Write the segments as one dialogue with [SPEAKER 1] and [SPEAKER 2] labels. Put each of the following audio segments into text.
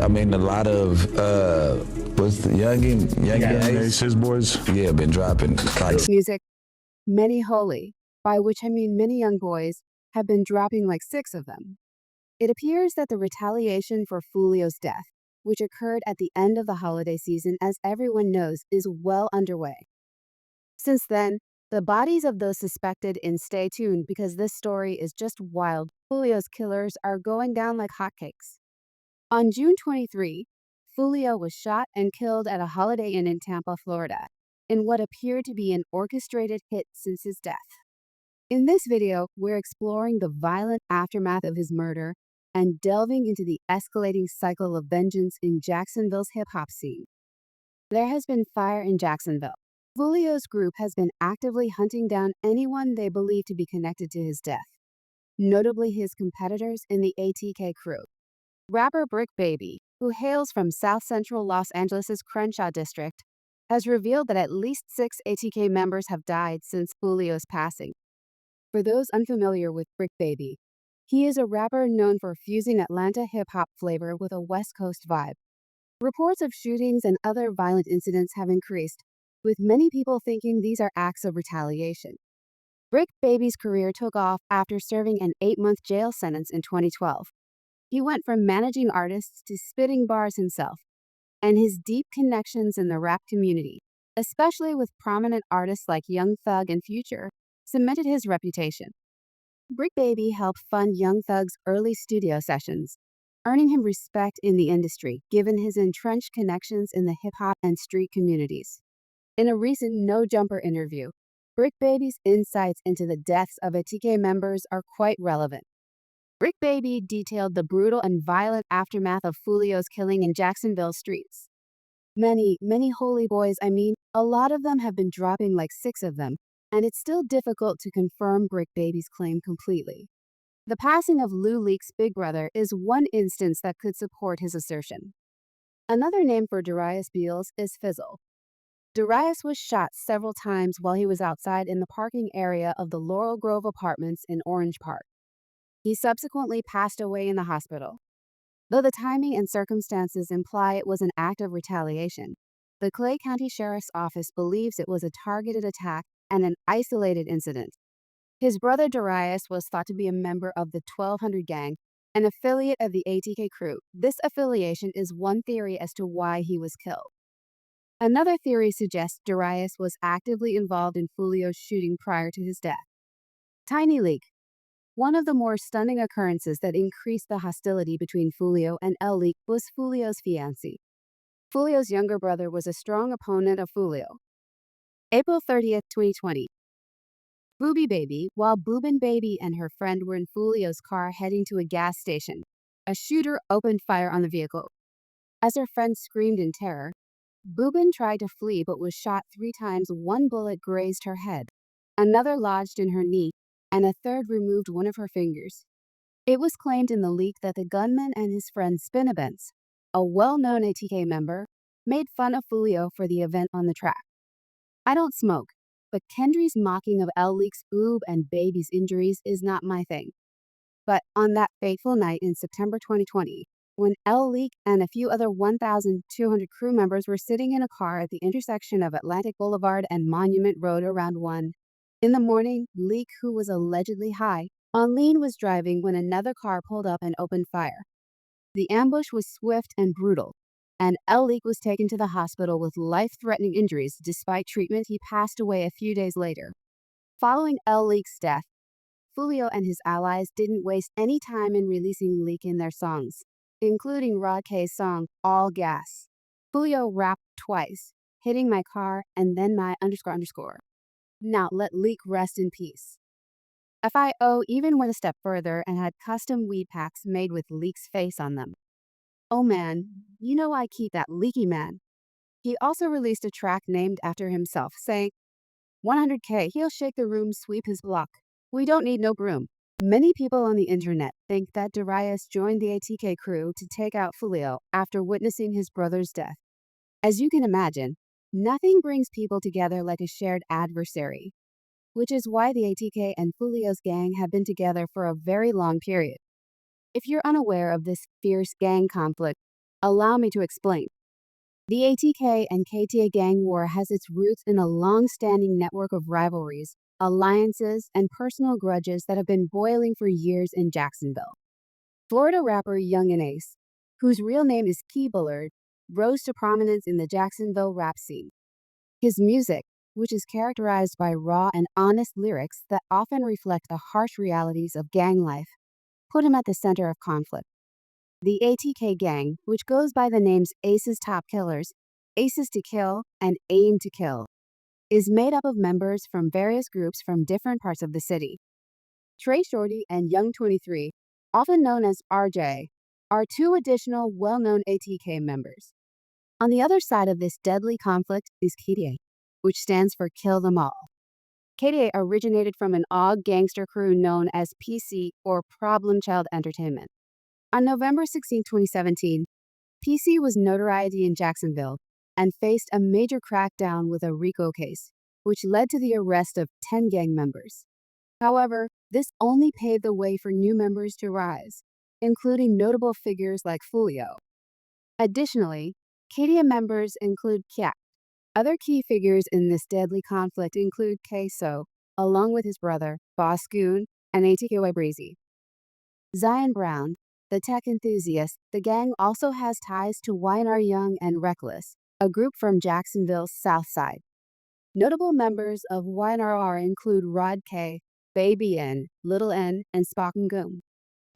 [SPEAKER 1] I mean, a lot of what's the young
[SPEAKER 2] Ace, his boys.
[SPEAKER 1] Yeah, been dropping like
[SPEAKER 3] Music. Many holy, by which I mean many young boys, have been dropping like 6 of them. It appears that the retaliation for Foolio's death, which occurred at the end of the holiday season, as everyone knows, is well underway. Since then, the bodies of those suspected in Stay Tuned because this story is just wild. Foolio's killers are going down like hotcakes. On June 23, Foolio was shot and killed at a Holiday Inn in Tampa, Florida, in what appeared to be an orchestrated hit since his death. In this video, we're exploring the violent aftermath of his murder and delving into the escalating cycle of vengeance in Jacksonville's hip-hop scene. There has been fire in Jacksonville. Foolio's group has been actively hunting down anyone they believe to be connected to his death, notably his competitors in the ATK crew. Rapper Brick Baby, who hails from South Central Los Angeles' Crenshaw district, has revealed that at least 6 ATK members have died since Foolio's passing. For those unfamiliar with Brick Baby, he is a rapper known for fusing Atlanta hip-hop flavor with a West Coast vibe. Reports of shootings and other violent incidents have increased, with many people thinking these are acts of retaliation. Brick Baby's career took off after serving an 8-month jail sentence in 2012. He went from managing artists to spitting bars himself, and his deep connections in the rap community, especially with prominent artists like Young Thug and Future, cemented his reputation. Brick Baby helped fund Young Thug's early studio sessions, earning him respect in the industry given his entrenched connections in the hip-hop and street communities. In a recent No Jumper interview, Brick Baby's insights into the deaths of ATK members are quite relevant. Brick Baby detailed the brutal and violent aftermath of Foolio's killing in Jacksonville streets. Many holy boys, a lot of them have been dropping like 6 of them, and it's still difficult to confirm Brick Baby's claim completely. The passing of Lou Leak's big brother is one instance that could support his assertion. Another name for Darius Beals is Fizzle. Darius was shot several times while he was outside in the parking area of the Laurel Grove Apartments in Orange Park. He subsequently passed away in the hospital. Though the timing and circumstances imply it was an act of retaliation, the Clay County Sheriff's Office believes it was a targeted attack and an isolated incident. His brother Darius was thought to be a member of the 1200 Gang, an affiliate of the ATK crew. This affiliation is one theory as to why he was killed. Another theory suggests Darius was actively involved in Foolio's shooting prior to his death. Tiny Leak. One of the more stunning occurrences that increased the hostility between Foolio and El Leak was Foolio's fiancée. Foolio's younger brother was a strong opponent of Foolio. April 30th, 2020. Booby Baby. While Boobin Baby and her friend were in Foolio's car heading to a gas station, a shooter opened fire on the vehicle. As her friend screamed in terror, Boobin tried to flee but was shot 3 times. 1 bullet grazed her head, another lodged in her knee, and a third removed one of her fingers. It was claimed in the leak that the gunman and his friend Spinabens, a well-known ATK member, made fun of Foolio for the event on the track. I don't smoke, but Kendry's mocking of El Leak's boob and baby's injuries is not my thing. But on that fateful night in September 2020, when El Leak and a few other 1,200 crew members were sitting in a car at the intersection of Atlantic Boulevard and Monument Road around 1 in the morning, Leak, who was allegedly high on lean, was driving when another car pulled up and opened fire. The ambush was swift and brutal, and El Leak was taken to the hospital with life-threatening injuries. Despite treatment, he passed away a few days later. Following El Leak's death, Foolio and his allies didn't waste any time in releasing Leak in their songs, including Rod K's song, All Gas. Foolio rapped twice, hitting my car and then my __. Now let Leak rest in peace. FIO even went a step further and had custom weed packs made with Leak's face on them. Oh man, you know I keep that leaky man. He also released a track named after himself, saying, 100K, he'll shake the room, sweep his block. We don't need no broom. Many people on the internet think that Darius joined the ATK crew to take out Foolio after witnessing his brother's death. As you can imagine, nothing brings people together like a shared adversary, which is why the ATK and Foolio's gang have been together for a very long period. If you're unaware of this fierce gang conflict, Allow me to explain. The ATK and KTA gang war has its roots in a long-standing network of rivalries, alliances, and personal grudges that have been boiling for years in Jacksonville. Florida rapper Young and Ace, whose real name is Key Bullard, rose to prominence in the Jacksonville rap scene. His music, which is characterized by raw and honest lyrics that often reflect the harsh realities of gang life, put him at the center of conflict. The ATK gang, which goes by the names Ace's Top Killers, Aces to Kill, and Aim to Kill, is made up of members from various groups from different parts of the city. Trey Shorty and Young 23, often known as RJ, are two additional well-known ATK members. On the other side of this deadly conflict is KTA, which stands for Kill Them All. KTA originated from an odd gangster crew known as PC, or Problem Child Entertainment. On November 16, 2017, PC was notoriety in Jacksonville and faced a major crackdown with a RICO case, which led to the arrest of 10 gang members. However, this only paved the way for new members to rise, including notable figures like Foolio. Additionally, KTA members include Kyak. Other key figures in this deadly conflict include Queso, along with his brother, Boss Goon, and ATKY Breezy. Zion Brown, the tech enthusiast, the gang also has ties to YNR Young and Reckless, a group from Jacksonville's South Side. Notable members of YNR include Rod K, Baby N, Little N, and Spock and Goom.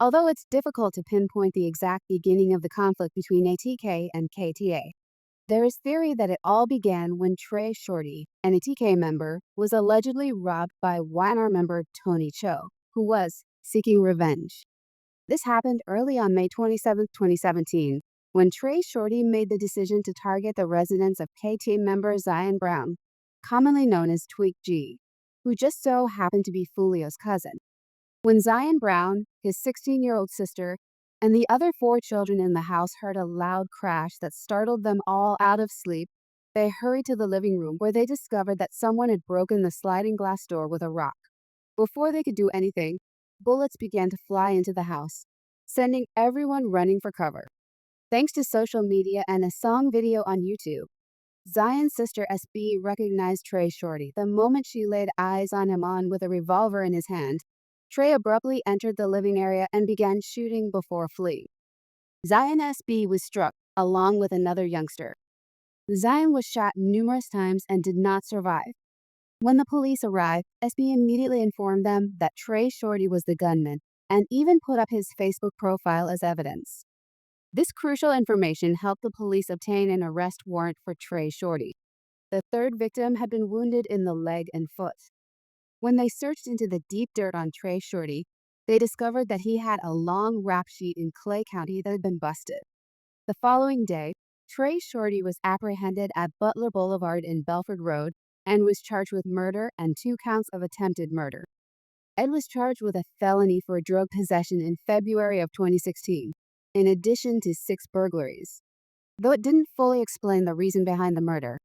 [SPEAKER 3] Although it's difficult to pinpoint the exact beginning of the conflict between ATK and KTA, there is theory that it all began when Trey Shorty, an ATK member, was allegedly robbed by YNR member Tony Cho, who was seeking revenge. This happened early on May 27, 2017, when Trey Shorty made the decision to target the residence of KTA member Zion Brown, commonly known as Tweak G, who just so happened to be Foolio's cousin. When Zion Brown, his 16-year-old sister, and the other 4 children in the house heard a loud crash that startled them all out of sleep, they hurried to the living room where they discovered that someone had broken the sliding glass door with a rock. Before they could do anything, bullets began to fly into the house, sending everyone running for cover. Thanks to social media and a song video on YouTube, Zion's sister SB recognized Trey Shorty the moment she laid eyes on him with a revolver in his hand. Trey abruptly entered the living area and began shooting before fleeing. Zion SB was struck, along with another youngster. Zion was shot numerous times and did not survive. When the police arrived, SB immediately informed them that Trey Shorty was the gunman and even put up his Facebook profile as evidence. This crucial information helped the police obtain an arrest warrant for Trey Shorty. The third victim had been wounded in the leg and foot. When they searched into the deep dirt on Trey Shorty, they discovered that he had a long rap sheet in Clay County that had been busted. The following day, Trey Shorty was apprehended at Butler Boulevard in Belford Road and was charged with murder and 2 counts of attempted murder. Ed was charged with a felony for drug possession in February of 2016, in addition to 6 burglaries. Though it didn't fully explain the reason behind the murder,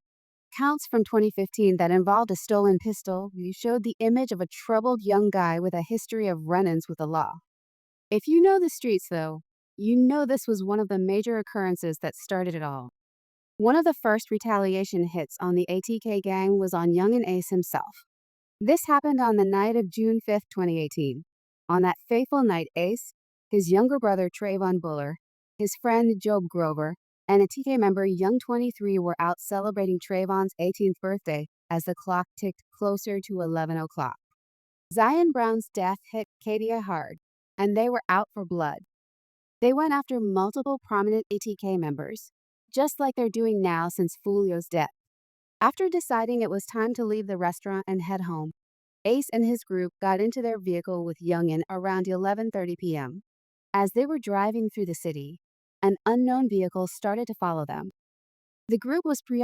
[SPEAKER 3] counts from 2015 that involved a stolen pistol showed the image of a troubled young guy with a history of run-ins with the law. If you know the streets, though, you know this was one of the major occurrences that started it all. One of the first retaliation hits on the ATK gang was on Young and Ace himself. This happened on the night of June 5, 2018. On that fateful night, Ace, his younger brother Trayvon Buller, his friend Job Grover, and a TK member Young 23 were out celebrating Trayvon's 18th birthday as the clock ticked closer to 11 o'clock. Zion Brown's death hit KTA hard, and they were out for blood. They went after multiple prominent ATK members, just like they're doing now since Foolio's death. After deciding it was time to leave the restaurant and head home, Ace and his group got into their vehicle with Youngin around 11:30 p.m. As they were driving through the city, an unknown vehicle started to follow them. The group was preoccupied